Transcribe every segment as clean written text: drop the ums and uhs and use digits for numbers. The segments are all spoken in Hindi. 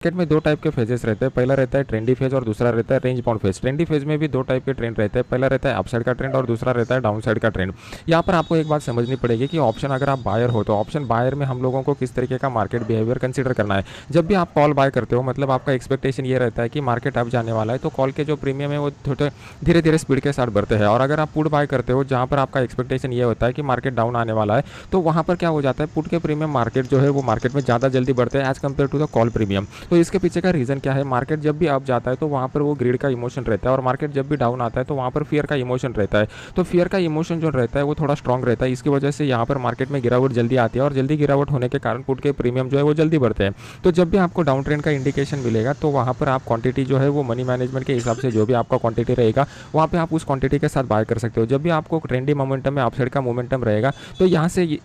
मार्केट में दो टाइप के फेजेस रहते हैं। पहला रहता है ट्रेंडी फेज और दूसरा रहता है range bound phase. Trendy phase में भी दो टाइप के ट्रेंड रहते हैं। पहला रहता है अपसाइड का ट्रेंड और दूसरा रहता है डाउन साइड का ट्रेंड। यहाँ पर आपको एक बात समझनी पड़ेगी कि ऑप्शन अगर आप बायर हो तो ऑप्शन बायर में हम लोगों को किस तरीके का मार्केट बिहेवियर कंसिडर करना है। जब भी आप कॉल बाय करते हो मतलब आपका एक्सपेक्टेशन ये रहता है कि मार्केट अप जाने वाला है, तो कॉल के जो प्रीमियम है वो थोड़े धीरे धीरे स्पीड के साथ बढ़ते हैं। और अगर आप पुट बाय करते हो जहाँ पर आपका एक्सपेक्टेशन ये होता है कि मार्केट डाउन आने वाला है, तो वहाँ पर क्या हो जाता है, पुट के प्रीमियम मार्केट जो है वो मार्केट में ज़्यादा जल्दी बढ़ते हैं as compared to the call premium. तो इसके पीछे का रीज़न क्या है, मार्केट जब भी अप जाता है तो वहाँ पर वो ग्रीड का इमोशन रहता है, और मार्केट जब भी डाउन आता है तो वहाँ पर फियर का इमोशन रहता है। तो फियर का इमोशन जो रहता है वो थोड़ा स्ट्रॉन्ग रहता है। इसकी वजह से यहाँ पर मार्केट में गिरावट जल्दी आती है, और जल्दी गिरावट होने के कारण पुट के प्रीमियम जो है वो जल्दी बढ़ते हैं। तो जब भी आपको डाउन ट्रेंड का इंडिकेशन मिलेगा तो वहाँ पर आप क्वांटिटी जो है वो मनी मैनेजमेंट के हिसाब से जो भी आपका क्वांटिटी रहेगा वहाँ पे आप उस क्वांटिटी के साथ बाय कर सकते हो। जब भी आपको ट्रेंडी मोमेंटम में अपसाइड का मोमेंटम रहेगा तो यहाँ से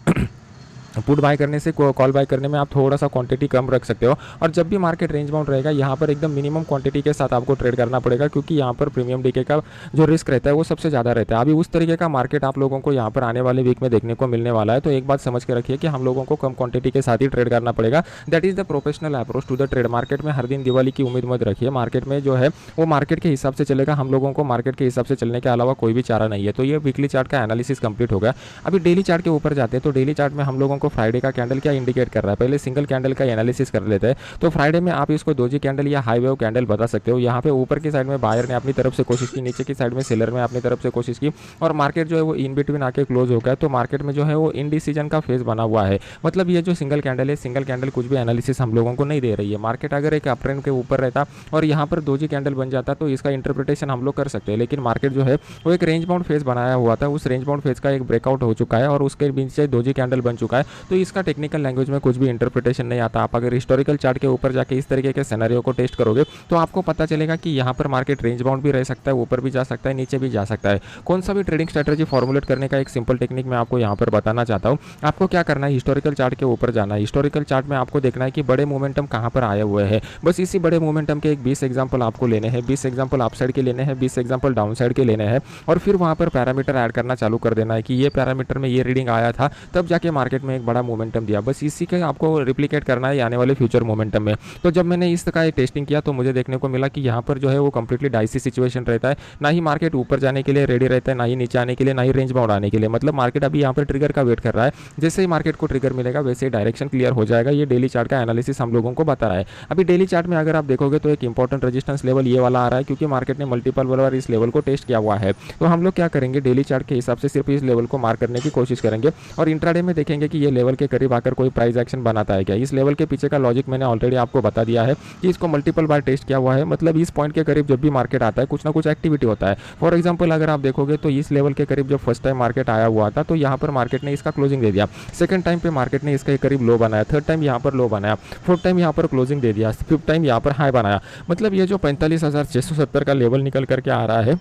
पुट बाय करने से कॉल बाय करने में आप थोड़ा सा क्वांटिटी कम रख सकते हो। और जब भी मार्केट रेंज बाउंड रहेगा यहाँ पर एकदम मिनिमम क्वांटिटी के साथ आपको ट्रेड करना पड़ेगा, क्योंकि यहाँ पर प्रीमियम डीके का जो रिस्क रहता है वो सबसे ज़्यादा रहता है। अभी उस तरीके का मार्केट आप लोगों को यहाँ पर आने वाले वीक में देखने को मिलने वाला है। तो एक बात समझ के रखिए कि हम लोगों को कम क्वांटिटी के साथ ही ट्रेड करना पड़ेगा। That is the professional approach to the trade. Market में हर दिन दिवाली की उम्मीद मत रखिए। मार्केट में जो है वो मार्केट के हिसाब से चलेगा। हम लोगों को मार्केट के हिसाब से चलने के अलावा कोई भी चारा नहीं है। तो ये वीकली चार्ट का एनालिसिस कंप्लीट हो गया। अभी डेली चार्ट के ऊपर जाते हैं। तो डेली चार्ट में हम लोगों को फ्राइडे का कैंडल क्या इंडिकेट कर रहा है, पहले सिंगल कैंडल का एनालिसिस कर लेते हैं। तो फ्राइडे में आप इसको दोजी कैंडल या हाई वेव कैंडल बता सकते हो। यहाँ पे ऊपर की साइड में बायर ने अपनी तरफ से कोशिश की, नीचे की साइड में सेलर ने अपनी तरफ से कोशिश की, और मार्केट जो है वो इन बिटवीन आके क्लोज हो गया। तो मार्केट में जो है वो इनडिसीजन का फेज बना हुआ है। मतलब ये जो सिंगल कैंडल है, सिंगल कैंडल कुछ भी एनालिसिस हम लोगों को नहीं दे रही है। मार्केट अगर एक अप ट्रेंड के ऊपर रहता और यहाँ पर दोजी कैंडल बन जाता तो इसका इंटरप्रिटेशन हम लोग कर सकते हैं। लेकिन मार्केट जो है वो एक रेंज बाउंड फेज बनाया हुआ था, उस रेंज बाउंड फेज का एक ब्रेकआउट हो चुका है और उसके बीच से दोजी कैंडल बन चुका है। तो इसका टेक्निकल लैंग्वेज में कुछ भी इंटरप्रिटेशन नहीं आता। आप अगर हिस्टोरिकल चार्ट के ऊपर जाके इस तरीके के सिनेरियो को टेस्ट करोगे तो आपको पता चलेगा कि यहाँ पर मार्केट रेंज बाउंड भी रह सकता है, ऊपर भी जा सकता है, नीचे भी जा सकता है। कौन सा भी ट्रेडिंग स्ट्रेटजी फॉर्मुलेट करने का एक सिंपल टेक्निक मैं आपको यहाँ पर बताना चाहता हूँ। आपको क्या करना है, हिस्टोरिकल चार्ट के ऊपर जाना है। हिस्टोरिकल चार्ट में आपको देखना है कि बड़े मोमेंटम कहाँ पर आए हुए हैं। बस इसी बड़े मोमेंटम के एक 20 एग्जाम्पल आपको लेने हैं, 20 एग्जाम्पल अप साइड के लेने हैं, 20 एग्जाम्पल डाउन साइड के लेने हैं, और फिर वहाँ पर पैरामीटर ऐड करना चालू कर देना है कि ये पैरामीटर में ये रीडिंग आया था तब जाके मार्केट में एक बड़ा मोमेंटम दिया। बस इसी के आपको रिप्लिकेट करना है आने वाले फ्यूचर मोमेंटम में। तो जब मैंने इस का टेस्टिंग किया तो मुझे देखने को मिला कि यहाँ पर जो है वो कंप्लीटली डाइसी सिचुएशन रहता है। ना ही मार्केट ऊपर जाने के लिए रेडी रहता है, ना ही नीचे आने के लिए, ना ही रेंज बाउंड आने के लिए। मतलब मार्केट अभी यहाँ पर ट्रिगर का वेट कर रहा है। जैसे ही मार्केट को ट्रिगर मिलेगा वैसे ही डायरेक्शन क्लियर हो जाएगा। ये डेली चार्ट का एनालिसिस हम लोगों को बता रहा है। अभी डेली चार्ट में अगर आप देखोगे तो एक इंपॉर्टेंट रेजिस्टेंस लेवल ये वाला आ रहा है, क्योंकि मार्केट ने मल्टीपल बार इस लेवल को टेस्ट किया हुआ है। तो हम लोग क्या करेंगे, डेली चार्ट के हिसाब से सिर्फ इस लेवल को मार्क करने की कोशिश करेंगे और इंट्राडे में देखेंगे कि ये लेवल के करीब आकर कोई प्राइस एक्शन बनाता है क्या। इस लेवल के पीछे का लॉजिक मैंने ऑलरेडी आपको बता दिया है कि इसको मल्टीपल बार टेस्ट किया हुआ है। मतलब इस पॉइंट के करीब जब भी मार्केट आता है कुछ ना कुछ एक्टिविटी होता है। फॉर एग्जांपल अगर आप देखोगे तो इस लेवल के करीब जब फर्स्ट टाइम मार्केट आया हुआ था तो यहाँ पर मार्केट ने इसका क्लोजिंग दे दिया। सेकंड टाइम पे मार्केट ने इसका करीब लो बनाया, थर्ड टाइम यहाँ पर लो बनाया, फोर्थ टाइम यहाँ पर क्लोजिंग दे दिया, फिफ्थ टाइम यहाँ पर हाई बनाया। मतलब ये जो 45,670 का लेवल निकल करके आ रहा है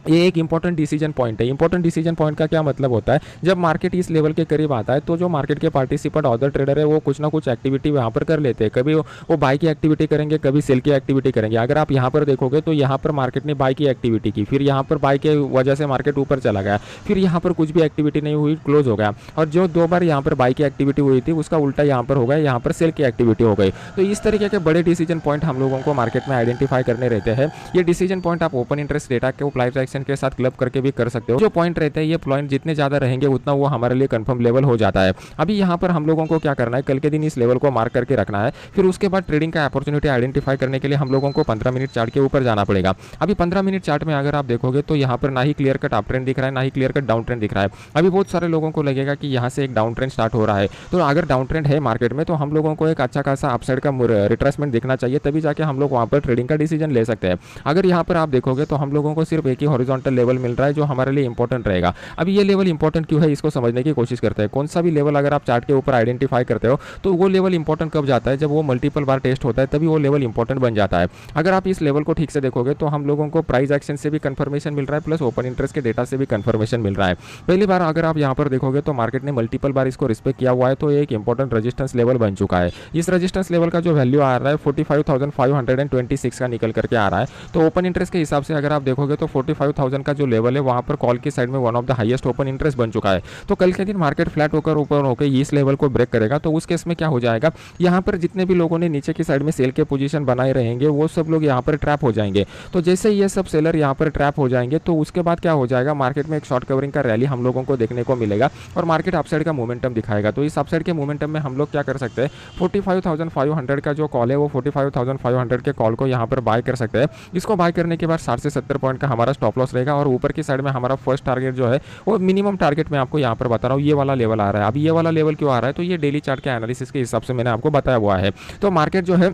ये एक इंपॉर्टेंट डिसीजन पॉइंट है। इंपॉर्टेंट डिसीजन पॉइंट का क्या मतलब होता है, जब मार्केट इस लेवल के करीब आता है तो जो मार्केट के पार्टिसिपेंट अदर ट्रेडर है वो कुछ ना कुछ एक्टिविटी वहाँ पर कर लेते हैं। कभी वो बाई की एक्टिविटी करेंगे, कभी सेल की एक्टिविटी करेंगे। अगर आप यहाँ पर देखोगे तो यहाँ पर मार्केट ने बाई की एक्टिविटी की, फिर यहाँ पर बाई के वजह से मार्केट ऊपर चला गया, फिर यहाँ पर कुछ भी एक्टिविटी नहीं हुई, क्लोज हो गया। और जो 2 बार यहाँ पर बाई की एक्टिविटी हुई थी उसका उल्टा यहाँ पर हो गया, यहाँ पर सेल की एक्टिविटी हो गई। तो इस तरीके के बड़े डिसीजन पॉइंट हम लोगों को मार्केट में आइडेंटिफाई करने रहते हैं। ये डिसीजन पॉइंट आप ओपन इंटरेस्ट डेटा के प्राइस एक्शन के साथ क्लब भी कर सकते हो। जो पॉइंट रहते हैं ये पॉइंट जितने ज्यादा रहेंगे उतना वो हमारे लिए कंफर्म लेवल हो जाता है। अभी यहाँ पर हम लोगों को क्या करना है, कल के दिन इस लेवल को मार्क करके रखना है। फिर उसके बाद ट्रेडिंग का अपॉर्चुनिटी आइडेंटिफाई करने के लिए हम लोगों को 15 मिनट चार्ट के ऊपर जाना पड़ेगा। अभी 15 मिनट चार्ट में अगर आप देखोगे तो यहाँ पर ना ही क्लियर कट अप ट्रेंड दिख रहा है, ना ही क्लियर कट डाउन ट्रेंड दिख रहा है। अभी बहुत सारे लोगों को लगेगा कि यहाँ से एक डाउन ट्रेंड स्टार्ट हो रहा है। तो अगर डाउन ट्रेंड है मार्केट में तो हम लोगों को एक अच्छा खासा अपसाइड का रिट्रेसमेंट दिखना चाहिए, तभी जाके हम लोग वहाँ पर ट्रेडिंग का डिसीजन ले सकते हैं। अगर यहाँ पर आप देखोगे तो हम लोगों को सिर्फ एक ही हॉरिजॉन्टल लेवल मिल रहा है जो हमारे लिए इंपॉर्टेंट रहेगा। अभी ये लेवल इंपॉर्टेंट क्यों है इसको समझने की कोशिश करते हैं। कौन सा भी लेवल अगर आप चार्ट के ऊपर आइडेंटिफाई करते हो तो वो लेवल इंपॉर्टेंट कब जाता है, जब वो मल्टीपल बार टेस्ट होता है तभी वो लेवल इंपॉर्टेंट बन जाता है। अगर आप इस लेवल को ठीक से देखोगे तो हम लोगों को प्राइस एक्शन से भी कंफर्मेशन मिल रहा है, प्लस ओपन इंटरेस्ट के डेटा से भी कंफर्मेशन मिल रहा है। पहली बार अगर आप यहाँ पर देखोगे तो मार्केट ने मल्टीपल बार इसको रिस्पेक्ट किया हुआ है, तो एक इंपॉर्टेंट रेजिस्टेंस लेवल बन चुका है। इस रेजिस्टेंस लेवल का जो वैल्यू आ रहा है 45,526 का निकल करके आ रहा है। तो ओपन इंटरेस्ट के हिसाब से अगर आप देखोगे तो 45,000 का जो लेवल है वहाँ पर कॉल की साइड में one of the highest open interest बन चुका है। तो कल के दिन मार्केट फ्लैट होकर ऊपर होकर इस लेवल को ब्रेक करेगा तो उस केस में क्या हो जाएगा, यहाँ पर जितने भी लोगों ने नीचे की साइड में सेल के पोजीशन बनाए रहेंगे वो सब लोग यहाँ पर ट्रैप हो जाएंगे। तो जैसे ये सब सेलर यहाँ पर ट्रैप हो जाएंगे तो उसके बाद क्या हो जाएगा, मार्केट में एक शॉर्ट कवरिंग का रैली हम लोगों को देखने को मिलेगा और मार्केट अपसाइड का मोमेंटम दिखाएगा। तो इस अपसाइड के मोमेंटम में हम लोग क्या कर सकते हैं, 45,500 का जो कॉल है वो 45,500 के कॉल को यहाँ पर बाय कर सकते हैं। इसको बाय करने के बाद 60 से 70 पॉइंट का हमारा स्टॉप लॉस रहेगा और ऊपर की साइड में हमारा फर्स्ट टारगेट जो है वो मिनिमम टारगेट मैं आपको यहाँ पर बता रहा हूँ, ये वाला लेवल आ रहा है। अब ये वाला लेवल क्यों आ रहा है, तो ये डेली चार्ट के एनालिसिस के हिसाब से मैंने आपको बताया हुआ है। तो मार्केट जो है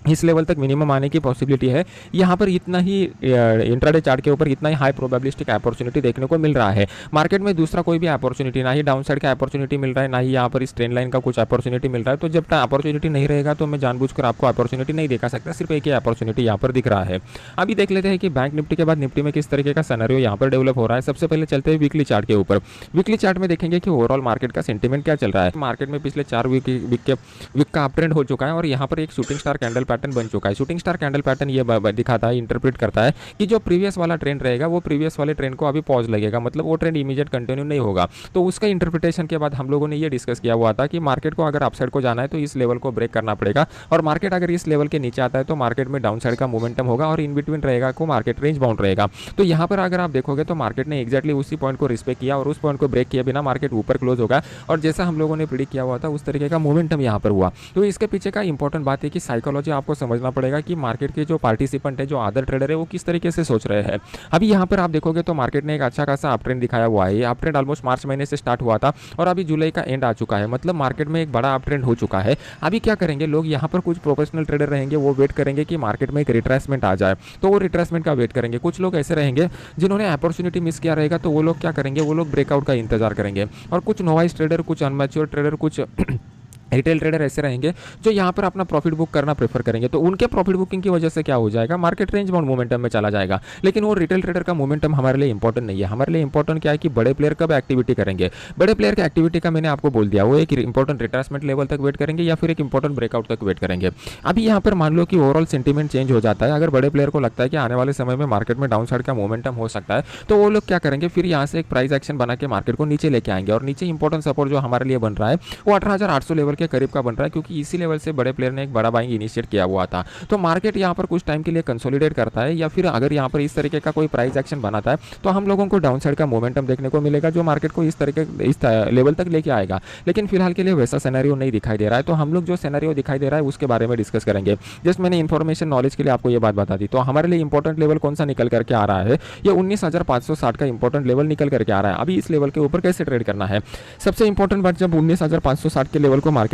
इस लेवल तक मिनिमम आने की पॉसिबिलिटी है। यहाँ पर इतना ही इंट्राडे चार्ट के ऊपर इतना ही हाई प्रोबेबिलिस्टिक अपॉर्चुनिटी देखने को मिल रहा है। मार्केट में दूसरा कोई भी अपॉर्चुनिटी, ना ही डाउन साइड का अपॉर्चुनिटी मिल रहा है, ना ही यहाँ पर इस ट्रेंड लाइन का कुछ अपॉर्चुनिटी मिल रहा है। तो जब तक अपॉर्चुनिटी नहीं रहेगा तो मैं जानबूझकर आपको अपॉर्चुनिटी नहीं दिखा सकता, सिर्फ एक ही अपॉर्चुनिटी यहाँ पर दिख रहा है। अभी देख लेते हैं कि बैंक निफ्टी के बाद निफ्टी में किस तरीके का सिनेरियो यहाँ पर डेवलप हो रहा है। सबसे पहले चलते हैं वीकली चार्ट के ऊपर। वीकली चार्ट में देखेंगे कि ओवरऑल मार्केट का सेंटीमेंट क्या चल रहा है। मार्केट में पिछले 4 वीक का अप ट्रेंड हो चुका है और यहाँ पर एक शूटिंग स्टार कैंडल पैटर्न बन चुका है। शूटिंग स्टार कैंडल पैटर्न ये दिखाता है, इंटरप्रेट करता है कि जो प्रीवियस वाला ट्रेंड रहेगा वो प्रीवियस वाले ट्रेंड को अभी पॉज लगेगा, मतलब वो ट्रेंड इमीडिएट कंटिन्यू नहीं होगा। तो उसका इंटरप्रिटेशन के बाद हम लोगों ने ये डिस्कस किया हुआ था कि मार्केट को अगर अपसाइड को जाना है तो इस लेवल को ब्रेक करना पड़ेगा और मार्केट अगर इस लेवल के नीचे आता है तो मार्केट में डाउन साइड का मोमेंटम होगा और इन बिटवीन रहेगा को मार्केट रेंज बाउंड रहेगा। तो यहाँ पर अगर आप देखोगे तो मार्केट ने एक्जैक्टली उसी पॉइंट को रिस्पेक्ट किया और उस पॉइंट को ब्रेक किए बिना मार्केट ऊपर क्लोज होगा और जैसा हम लोगों ने प्रिडिक्ट किया हुआ था उस तरीके का मोमेंटम यहाँ पर हुआ। तो इसके पीछे का इंपॉर्टेंट बात है कि साइकोलॉजी आपको समझना पड़ेगा कि मार्केट के जो पार्टिसिपेंट है, जो अदर ट्रेडर है, वो किस तरीके से सोच रहे हैं। अभी यहाँ पर आप देखोगे तो मार्केट ने एक अच्छा खासा अप ट्रेंड दिखाया हुआ है। ये अप ट्रेंड ऑलमोस्ट मार्च महीने से स्टार्ट हुआ था और अभी जुलाई का एंड आ चुका है, मतलब मार्केट में एक बड़ा अप ट्रेंड हो चुका है। अभी क्या करेंगे लोग, यहाँ पर कुछ प्रोफेशनल ट्रेडर रहेंगे वो वेट करेंगे कि मार्केट में एक रिट्रेसमेंट आ जाए, तो वो रिट्रेसमेंट का वेट करेंगे। कुछ लोग ऐसे रहेंगे जिन्होंने अपॉर्चुनिटी मिस किया रहेगा तो वो लोग क्या करेंगे, वो लोग ब्रेकआउट का इंतजार करेंगे। और कुछ नोवाइस ट्रेडर, कुछ अनमैच्योर ट्रेडर, कुछ रिटेल ट्रेडर ऐसे रहेंगे जो यहाँ पर अपना प्रॉफिट बुक करना प्रेफर करेंगे। तो उनके प्रॉफिट बुकिंग की वजह से क्या हो जाएगा, मार्केट रेंज बाउंड मोमेंटम में चला जाएगा। लेकिन वो रिटेल ट्रेडर का मोमेंटम हमारे लिए इंपॉर्टेंट नहीं है। हमारे लिए इंपॉर्टेंट क्या है कि बड़े प्लेयर कब एक्टिविटी करेंगे। बड़े प्लेयर की एक्टिविटी का मैंने आपको बोल दिया, वो एक इंपॉर्टेंट रिट्रेसमेंट लेवल तक वेट करेंगे या फिर एक इंपॉर्टेंट ब्रेकआउट तक वेट करेंगे। अभी यहाँ पर मान लो कि ओवरऑल सेंटीमेंट चेंज हो जाता है। अगर बड़े प्लेयर को लगता है कि आने वाले समय में मार्केट में डाउन साइड का मोमेंटम हो सकता है तो वो लोग क्या करेंगे, फिर यहाँ से एक प्राइस एक्शन बना के मार्केट को नीचे लेके आएंगे। और नीचे इंपॉर्टेंट सपोर्ट जो हमारे लिए बन रहा है वो 18,800 लेवल के करीब का बन रहा है, क्योंकि इसी लेवल से बड़े प्लेयर ने एक बड़ा बाइंग इनिशिएट किया हुआ था। तो मार्केट यहाँ पर कुछ टाइम के लिए कंसोलिडेट करता है या फिर अगर यहाँ पर इस तरीके का कोई प्राइस एक्शन बनाता है तो हम लोगों को डाउन साइड का मोमेंटम देखने को मिलेगा जो मार्केट को इस लेवल तक लेके आएगा। लेकिन फिलहाल के लिए वैसा सिनेरियो नहीं दिखाई दे रहा है। तो हम लोग जो सिनेरियो दिखाई दे रहा है उसके बारे में डिस्कस करेंगे। जस्ट मैंने इन्फॉर्मेशन नॉलेज के लिए आपको ये बात बता दी। तो हमारे लिए इंपॉर्टेंट लेवल कौन सा निकल करके आ रहा है, ये 19,560 का इंपॉर्टेंट लेवल निकल करके आ रहा है। अभी इस लेवल के ऊपर कैसे ट्रेड करना है, सबसे इंपॉर्टेंट बात, जब 19,560 के लेवल को मार्केट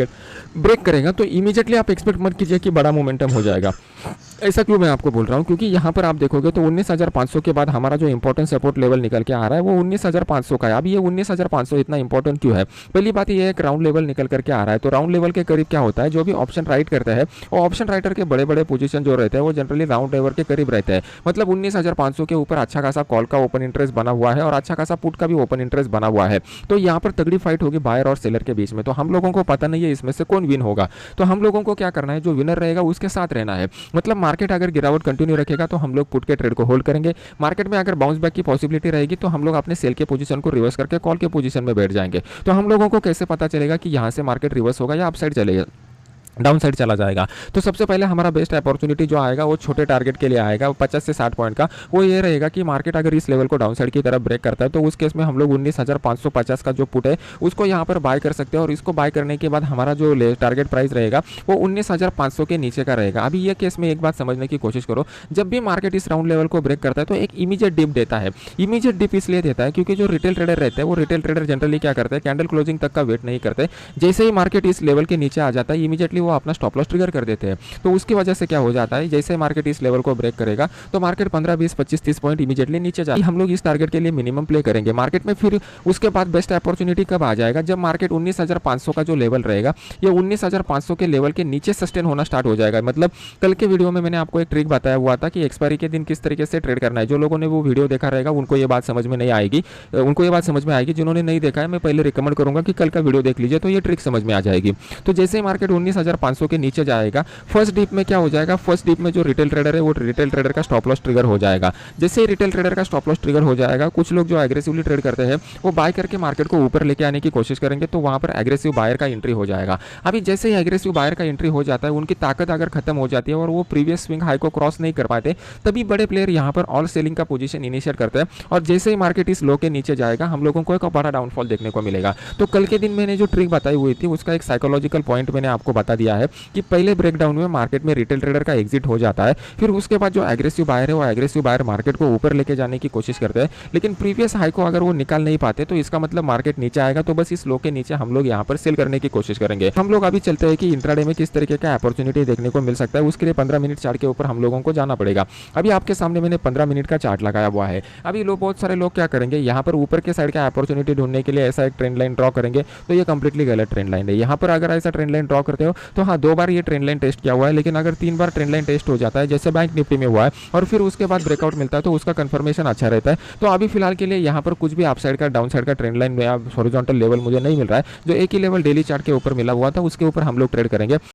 ब्रेक करेगा तो इमीडिएटली आप एक्सपेक्ट मत कीजिए कि बड़ा मोमेंटम हो जाएगा। ऐसा क्यों मैं आपको बोल रहा हूँ, क्योंकि यहाँ पर आप देखोगे तो 19,500 के बाद हमारा जो इंपॉर्टेंट सपोर्ट लेवल निकल के आ रहा है वो 19,500 का है। अब ये 19,500 इतना इंपॉर्टेंट क्यों है, पहली बात ये एक राउंड लेवल निकल करके आ रहा है। तो राउंड लेवल के करीब क्या होता है, जो भी ऑप्शन राइट करते हैं वो ऑप्शन राइटर के बड़े बड़े पोजीशन जो रहते हैं वो जनरली राउंड लेवल के करीब रहते हैं। मतलब 19,500 के ऊपर अच्छा खासा कॉल का ओपन इंटरेस्ट बना हुआ है और अच्छा खासा पुट का भी ओपन इंटरेस्ट बना हुआ है। तो यहाँ पर तगड़ी फाइट होगी बायर और सेलर के बीच में। तो हम लोगों को पता नहीं है इसमें से कौन विन होगा। तो हम लोगों को क्या करना है, जो विनर रहेगा उसके साथ रहना है। मतलब मार्केट अगर गिरावट कंटिन्यू रखेगा तो हम लोग पुट के ट्रेड को होल्ड करेंगे। मार्केट में अगर बाउंस बैक की पॉसिबिलिटी रहेगी तो हम लोग अपने सेल के पोजीशन को रिवर्स करके कॉल के पोजीशन में बैठ जाएंगे। तो हम लोगों को कैसे पता चलेगा कि यहाँ से मार्केट रिवर्स होगा या अपसाइड चलेगा, डाउन साइड चला जाएगा। तो सबसे पहले हमारा बेस्ट अपॉर्चुनिटी जो आएगा वो छोटे टारगेट के लिए आएगा 50 से 60 पॉइंट का। वो ये रहेगा कि मार्केट अगर इस लेवल को डाउन साइड की तरफ ब्रेक करता है तो उस केस में हम लोग 19,550 का जो पुट है उसको यहाँ पर बाय कर सकते हैं। और इसको बाय करने के बाद हमारा जो टारगेट प्राइस रहेगा वो 19,500 के नीचे का रहेगा। अभी ये केस में एक बात समझने की कोशिश करो, जब भी मार्केट इस राउंड लेवल को ब्रेक करता है तो एक इमीडिएट डिप देता है। इमीडिएट डिप इसलिए देता है क्योंकि जो रिटेल ट्रेडर रहते हैं वो रिटेल ट्रेडर जनरली क्या करते हैं, कैंडल क्लोजिंग तक का वेट नहीं करते। जैसे ही मार्केट इस लेवल के नीचे आ जाता है इमीडिएटली वो अपना स्टॉप लॉस कर देते हैं। तो उसकी वजह से क्या हो जाता है, जैसे मार्केट इस लेवल को ब्रेक करेगा तो मार्केट 15, 20, 25, 30 पॉइंट इमीडिएटली नीचे जाए। हम लोग इस टारगेट के लिए मिनिमम प्ले करेंगे मार्केट में। फिर उसके बाद बेस्ट अपॉर्चुनिटी कब आ जाएगा, जब मार्केट 19,500 का जो लेवल रहेगा ये 19,500 के लेवल के नीचे सस्टेन होना स्टार्ट हो जाएगा। मतलब कल के वीडियो में मैंने आपको एक ट्रिक बताया हुआ था कि एक्सपायरी के दिन किस तरीके से ट्रेड करना है। जो लोगों ने वो वीडियो देखा रहेगा उनको ये बात समझ में नहीं आएगी, उनको ये बात समझ में आएगी। जिन्होंने नहीं देखा है मैं पहले रिकमेंड करूंगा कि कल का वीडियो देख लीजिए तो ये ट्रिक समझ में आ जाएगी। तो जैसे ही मार्केट 2500 के नीचे जाएगा, फर्स्ट डीप में क्या हो जाएगा, फर्स्ट डीप में जो रिटेल ट्रेडर है वो रिटेल ट्रेडर का स्टॉप लॉस ट्रिगर हो जाएगा। जैसे ही रिटेल ट्रेडर का स्टॉप लॉस ट्रिगर हो जाएगा, कुछ लोग जो एग्रेसिवली ट्रेड करते हैं वो बाय करके मार्केट को ऊपर लेके आने की कोशिश करेंगे, तो वहां पर एग्रेसिव बायर का एंट्री हो जाएगा। अभी जैसे ही एग्रेसिव बायर का एंट्री हो जाता है, उनकी ताकत अगर खत्म हो जाती है और वो प्रीवियस स्विंग हाई को क्रॉस नहीं कर पाते, तभी बड़े प्लेयर यहाँ पर ऑल सेलिंग का पोजीशन इनिशिएट करते हैं और जैसे ही मार्केट इस लो के नीचे जाएगा हम लोगों को एक बड़ा डाउनफॉल देखने को मिलेगा। तो कल के दिन मैंने जो ट्रिक बताई हुई थी उसका एक साइकोलॉजिकल पॉइंट मैंने आपको बता दिया है कि पहले ब्रेकडाउन में मार्केट में रिटेल ट्रेडर का एग्जिट हो जाता है, फिर उसके बाद जो एग्रेसिव बायर है वो एग्रेसिव बायर मार्केट को ऊपर लेके जाने की कोशिश करते हैं, लेकिन प्रीवियस हाई को अगर वो निकाल नहीं पाते तो इसका मतलब मार्केट नीचे आएगा, तो बस इस लो के नीचे हम लोग यहाँ पर सेल करने की कोशिश करेंगे। हम लोग अभी चलते हैं कि इंट्राडे में किस तरीके का अपॉर्चुनिटी देखने को मिल सकता है, उसके लिए 15 मिनट चार्ट के ऊपर हम लोगों को जाना पड़ेगा। अभी आपके सामने मैंने 15 मिनट का चार्ट लगाया हुआ है। अभी लोग बहुत सारे लोग क्या करेंगे, यहाँ पर ऊपर के साइड का अपॉर्चुनिटी ढूंढने के लिए ऐसा एक ट्रेंड लाइन ड्रॉ करेंगे, तो ये कंप्लीटली गलत ट्रेंड लाइन है। यहाँ पर अगर ऐसा ट्रेंड लाइन ड्रॉ करते हो तो हाँ 2 बार ये ट्रेंड लाइन टेस्ट किया हुआ है, लेकिन अगर 3 बार ट्रेंड लाइन टेस्ट हो जाता है जैसे बैंक निफ्टी में हुआ है और फिर उसके बाद ब्रेकआउट मिलता है तो उसका कंफर्मेशन अच्छा रहता है। तो अभी फिलहाल के लिए यहाँ पर कुछ भी अपसाइड का डाउन साइड का ट्रेंड लाइन या हॉरिजॉन्टल लेवल मुझे नहीं मिल रहा है। जो एक ही लेवल डेली चार्ट के ऊपर मिला हुआ था उसके ऊपर हम लोग ट्रेड करेंगे।